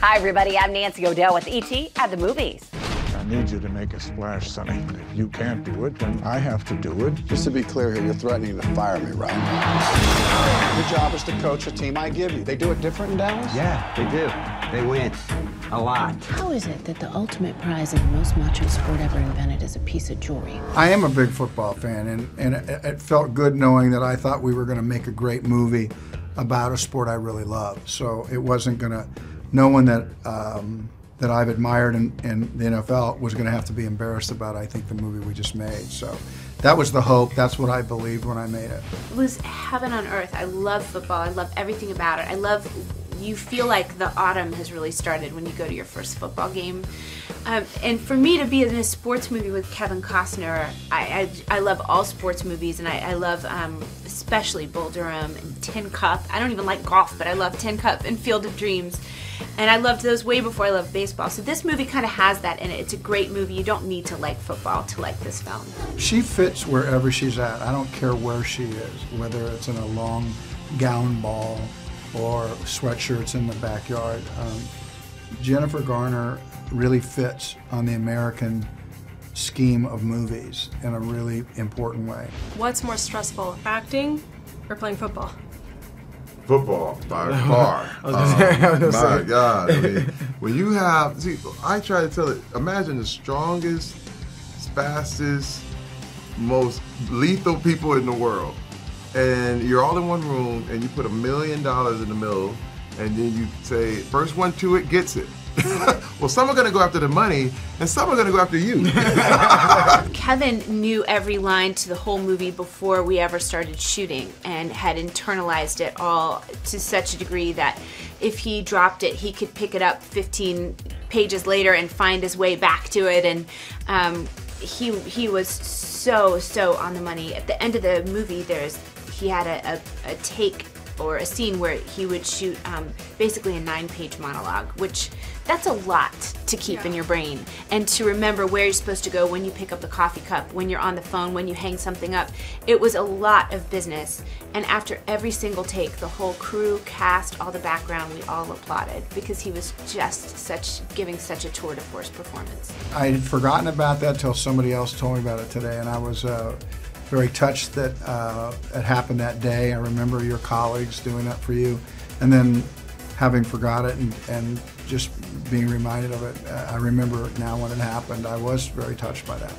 Hi, everybody. I'm Nancy O'Dell with ET at the movies. I need you to make a splash, Sonny. If you can't do it, then I have to do it. Just to be clear here, you're threatening to fire me, right? Your job is to coach the team I give you. They do it different in Dallas? Yeah, they do. They win. A lot. How is it that the ultimate prize in the most macho sport ever invented is a piece of jewelry? I am a big football fan, and it felt good knowing that I thought we were going to make a great movie about a sport I really love. So it wasn't going to, no one that that I've admired in the NFL was going to have to be embarrassed about, I think, the movie we just made. So that was the hope. That's what I believed when I made it. It was heaven on earth. I love football. I love everything about it. I love, you feel like the autumn has really started when you go to your first football game. And for me to be in a sports movie with Kevin Costner, I love all sports movies, and I love especially Bull Durham and Tin Cup. I don't even like golf, but I love Tin Cup and Field of Dreams. And I loved those way before I loved baseball. So this movie kind of has that in it. It's a great movie. You don't need to like football to like this film. She fits wherever she's at. I don't care where she is, whether it's in a long gown ball or sweatshirts in the backyard. Jennifer Garner really fits on the American scheme of movies in a really important way. What's more stressful, acting or playing football? Football, by far. My God. I mean, when you have, see, I try to tell it, imagine the strongest, fastest, most lethal people in the world. And you're all in one room and you put $1 million in the middle and then you say, first one to it gets it. Well, some are going to go after the money, and some are going to go after you. Kevin knew every line to the whole movie before we ever started shooting and had internalized it all to such a degree that if he dropped it, he could pick it up 15 pages later and find his way back to it. And he was so on the money. At the end of the movie, he had a take or a scene where he would shoot basically a 9-page monologue, which that's a lot to keep in your brain, and to remember where you're supposed to go when you pick up the coffee cup, when you're on the phone, when you hang something up. It was a lot of business, and after every single take, the whole crew, cast, all the background, we all applauded because he was just giving such a tour de force performance. I had forgotten about that till somebody else told me about it today, and I was very touched that it happened that day. I remember your colleagues doing that for you, and then having forgot it and just being reminded of it. I remember now when it happened. I was very touched by that.